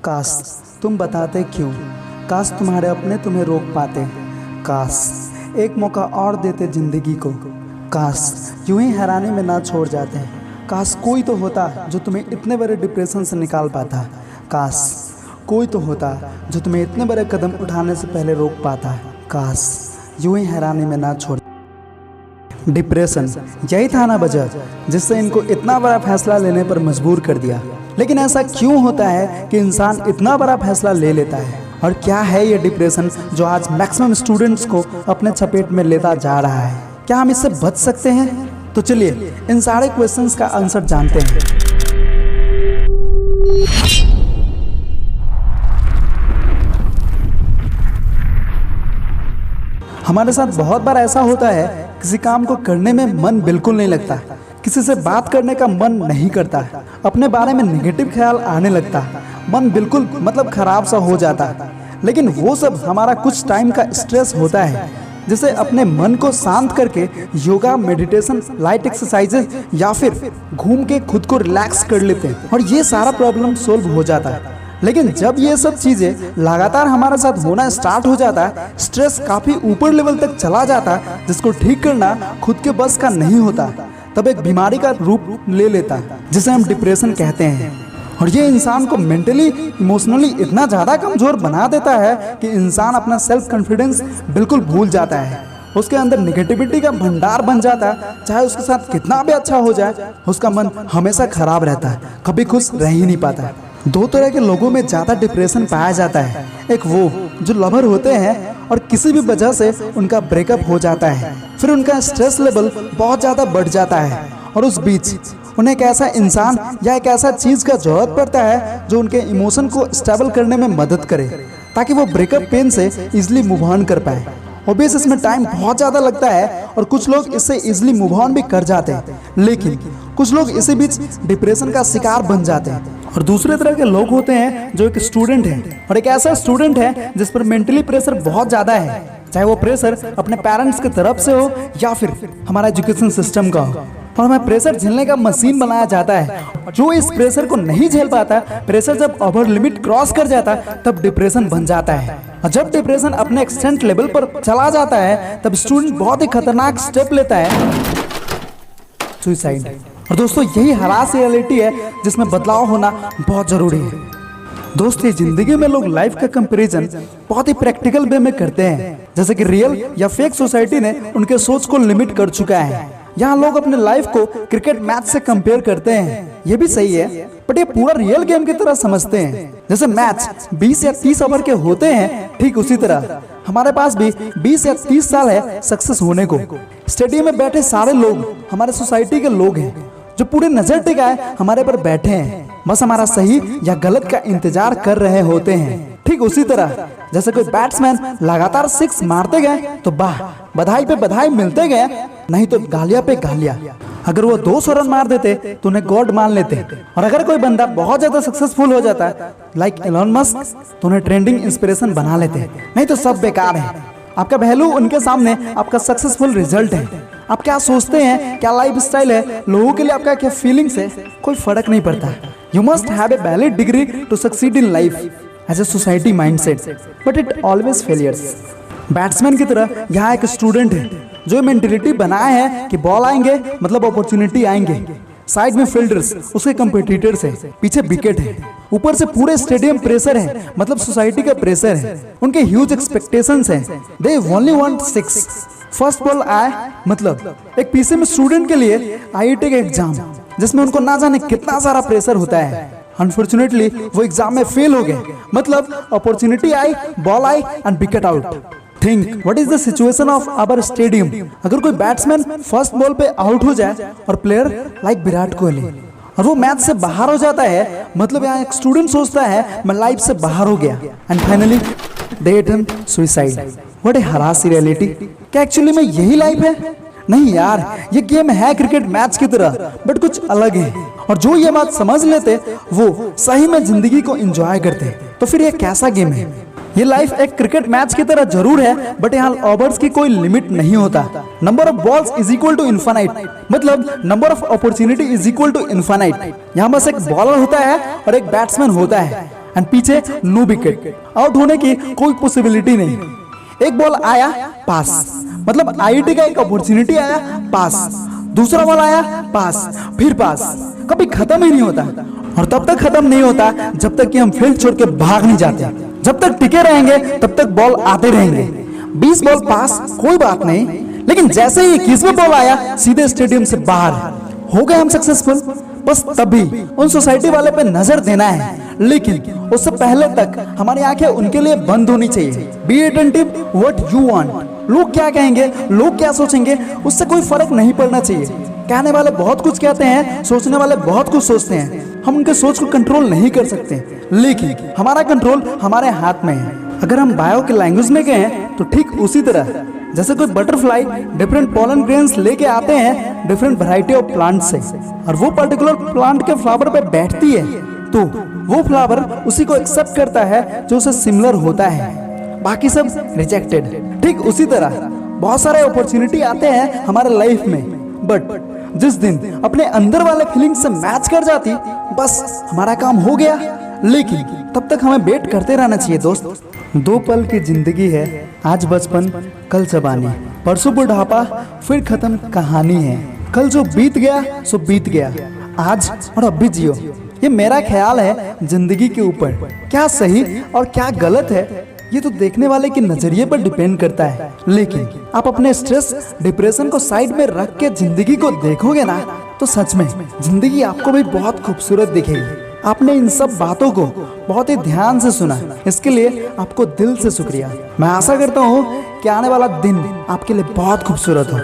काश तुम बताते क्यों, काश तुम्हारे अपने तुम्हें रोक पाते, काश एक मौका और देते जिंदगी को, काश यूं ही हैरानी में ना छोड़ जाते, काश कोई तो होता जो तुम्हें इतने बड़े डिप्रेशन से निकाल पाता, काश कोई तो होता जो तुम्हें इतने बड़े कदम उठाने से पहले रोक पाता, काश यूं ही हैरानी में ना छोड़। डिप्रेशन यही था ना वजह जिससे इनको इतना बड़ा फैसला लेने पर मजबूर कर दिया। लेकिन ऐसा क्यों होता है कि इंसान इतना बड़ा फैसला ले लेता है, और क्या है ये डिप्रेशन जो आज मैक्सिमम स्टूडेंट्स को अपने चपेट में लेता जा रहा है? क्या हम इससे बच सकते हैं? तो चलिए इन सारे क्वेश्चंस का आंसर जानते हैं। हमारे साथ बहुत बार ऐसा होता है, किसी काम को करने में मन बिल्कुल नहीं लगता, किसी से बात करने का मन नहीं करता, अपने बारे में नेगेटिव ख्याल आने लगता, मन बिल्कुल खराब सा हो जाता। लेकिन वो सब हमारा कुछ टाइम का स्ट्रेस होता है, जिसे अपने मन को शांत करके योगा, मेडिटेशन, लाइट एक्सरसाइजेज या फिर घूम के खुद को रिलैक्स कर लेते हैं और ये सारा प्रॉब्लम सोल्व हो जाता है। लेकिन जब ये सब चीज़ें लगातार हमारे साथ होना स्टार्ट हो जाता है, स्ट्रेस काफ़ी ऊपर लेवल तक चला जाता है, जिसको ठीक करना खुद के बस का नहीं होता, तब एक बीमारी का रूप ले लेता है जिसे हम डिप्रेशन कहते हैं। और ये इंसान को मेंटली, इमोशनली इतना ज़्यादा कमज़ोर बना देता है कि इंसान अपना सेल्फ कॉन्फिडेंस बिल्कुल भूल जाता है, उसके अंदर नेगेटिविटी का भंडार बन जाता है। चाहे उसके साथ कितना भी अच्छा हो जाए, उसका मन हमेशा खराब रहता है, कभी खुश रह ही नहीं पाता है। दो तरह के लोगों में ज़्यादा डिप्रेशन पाया जाता है, एक वो जो लवर होते हैं और किसी भी वजह से उनका ब्रेकअप हो जाता है, फिर उनका स्ट्रेस लेवल बहुत ज़्यादा बढ़ जाता है, और उस बीच उन्हें एक ऐसा इंसान या एक ऐसा चीज़ का जरूरत पड़ता है जो उनके इमोशन को स्टेबल करने में मदद करे, ताकि वो ब्रेकअप पेन से इजीली मूव ऑन कर पाए। ऑब्वियस इसमें टाइम बहुत ज़्यादा लगता है और कुछ लोग इससे इजीली मूव ऑन भी कर जाते हैं, लेकिन कुछ लोग इसी बीच डिप्रेशन का शिकार बन जाते हैं। और दूसरे तरह के लोग होते हैं जो एक स्टूडेंट है, और एक ऐसा स्टूडेंट है जिस पर मेंटली प्रेशर बहुत ज़्यादा है, चाहे वो प्रेशर अपने पेरेंट्स की तरफ से हो या फिर हमारा एजुकेशन सिस्टम का हो, और हमें प्रेशर झेलने का मशीन बनाया जाता है। जो इस प्रेशर को नहीं झेल पाता, प्रेशर जब ओवर लिमिट क्रॉस कर जाता तब डिप्रेशन बन जाता है, और जब डिप्रेशन अपने एक्सटेंट लेवल पर चला जाता है तब स्टूडेंट बहुत ही खतरनाक स्टेप लेता है, सुसाइड। और दोस्तों यही हरास रियलिटी है जिसमें बदलाव होना बहुत जरूरी है। दोस्तों जिंदगी में लोग लाइफ का कंपैरिजन बहुत ही प्रैक्टिकल वे में करते हैं, जैसे कि रियल या फेक सोसाइटी ने उनके सोच को लिमिट कर चुका है। यहाँ लोग अपने लाइफ को क्रिकेट मैच से कंपेयर करते हैं, ये भी सही है, बट ये पूरा रियल गेम की तरह समझते हैं। जैसे मैच 20 या 30 ओवर के होते हैं, ठीक उसी तरह हमारे पास भी 20 या 30 साल है सक्सेस होने को। स्टेडियम में बैठे सारे लोग हमारे सोसाइटी के लोग हैं जो पूरे नजर टिकाए हमारे पर बैठे हैं, बस हमारा सही या गलत का इंतजार कर रहे होते हैं। ठीक उसी तरह जैसे कोई बैट्समैन लगातार सिक्स मारते गए तो बधाई पे बधाई मिलते गए, नहीं तो गालियां पे गालियां। अगर वो 200 रन मार देते तो उन्हें गॉड मान लेते, और अगर कोई बंदा बहुत ज्यादा सक्सेसफुल हो जाता है लाइक एलन मस्क तो उन्हें ट्रेंडिंग इंस्पिरेशन बना लेते, नहीं तो सब बेकार है। आपका वैल्यू उनके सामने आपका सक्सेसफुल रिजल्ट है। आप क्या सोचते हैं, क्या लाइफ स्टाइल है, लोगों के लिए आपका क्या फीलिंग्स है, कोई फर्क नहीं पड़ता। You must have a valid degree to succeed in life as a society mindset, but it always failures. Batsman की तरह यहाँ एक स्टूडेंट है जो मेंटेलिटी बनाया है कि बॉल आएंगे मतलब अपॉर्चुनिटी आएंगे, साइड में फील्डर्स उसके कंपटीटर्स है, पीछे विकेट है, ऊपर से पूरे स्टेडियम प्रेशर है मतलब सोसाइटी का प्रेशर है, उनके ह्यूज एक्सपेक्टेशंस हैं, they only want 6। First ball आए मतलब एक पीसीएम स्टूडेंट के लिए आईआईटी का एग्जाम जिसमें उनको ना जाने कितना सारा प्रेशर होता है। अनफॉर्चुनेटली वो एग्जाम में फेल हो गए, मतलब अपॉर्चुनिटी आई, बॉल आई and wicket out. Think what is the situation of our stadium. अगर कोई बैट्समैन फर्स्ट बॉल पे आउट हो जाए और प्लेयर लाइक विराट कोहली और वो मैच से बाहर हो जाता है, मतलब यहाँ एक स्टूडेंट सोचता है मैं लाइफ से बाहर हो गया, and finally they attempt suicide. What A harass reality. क्या एक्चुअली में यही लाइफ है? नहीं यार, ये गेम है क्रिकेट मैच की तरह, बट कुछ अलग है, और जो ये बात समझ लेते वो सही में जिंदगी को एंजॉय करते। तो फिर ये कैसा गेम है? ये लाइफ एक क्रिकेट मैच की तरह जरूर है, बट यहाँ ओवर्स की कोई लिमिट नहीं होता। Number of balls is equal to infinite, मतलब number of opportunity is equal to infinite. यहाँ बस एक बॉलर होता है और एक बैट्समैन होता है, एंड पीछे नो विकेट, आउट होने की कोई पॉसिबिलिटी नहीं। एक बॉल आया पास, मतलब आईटी का एक अपॉर्चुनिटी आया पास, दूसरा बॉल आया पास, फिर पास, कभी खत्म ही नहीं होता। और तब तक खत्म नहीं होता जब तक कि हम फील्ड छोड़ के भाग नहीं जाते। जब तक टिके रहेंगे तब तक बॉल आते रहेंगे। 20 बॉल पास कोई बात नहीं, लेकिन जैसे ही 21वां बॉल आया सीधे स्टेडियम से बाहर हो गए हम सक्सेसफुल। बस तभी उन सोसाइटी वाले पे नजर देना है, लेकिन उससे पहले तक हमारी आंखें उनके लिए बंद होनी चाहिए। Be attentive what you want. लोग क्या कहेंगे, लोग क्या सोचेंगे, उससे कोई फर्क नहीं पड़ना चाहिए। कहने वाले बहुत कुछ कहते हैं, सोचने वाले बहुत कुछ सोचते हैं। हम उनके सोच को कंट्रोल नहीं कर सकते, लेकिन हमारा कंट्रोल हमारे हाथ में है। अगर हम बायो के लैंग्वेज में कहें तो ठीक उसी तरह जैसे कोई बटरफ्लाई डिफरेंट पॉलन ग्रेन्स लेके आते हैं डिफरेंट वैरायटी ऑफ प्लांट से, और वो पर्टिकुलर प्लांट के फ्लावर पे बैठती है, तो वो फ्लावर उसी को एक्सेप्ट करता है जो उसे सिमिलर होता है, बाकी सब रिजेक्टेड। ठीक उसी तरह बहुत सारे अपॉर्चुनिटी आते हैं हमारे लाइफ में, बट जिस दिन अपने अंदर वाले फीलिंग से मैच कर जाती, बस हमारा काम हो गया। लेकिन तब तक हमें वेट करते रहना चाहिए दोस्त। 2 पल की जिंदगी है, आज बचपन कल जवानी, परसों बुढ़ापा फिर खत्म कहानी है। कल जो बीत गया सो बीत गया, आज और अब भी जियो। ये मेरा ख्याल है जिंदगी के ऊपर। क्या सही और क्या गलत है ये तो देखने वाले के नजरिए पर डिपेंड करता है, लेकिन आप अपने स्ट्रेस डिप्रेशन को साइड में रख के जिंदगी को देखोगे ना, तो सच में जिंदगी आपको भी बहुत खूबसूरत दिखेगी। आपने इन सब बातों को बहुत ही ध्यान से सुना, इसके लिए आपको दिल से शुक्रिया। मैं आशा करता हूँ कि आने वाला दिन आपके लिए बहुत खूबसूरत हो।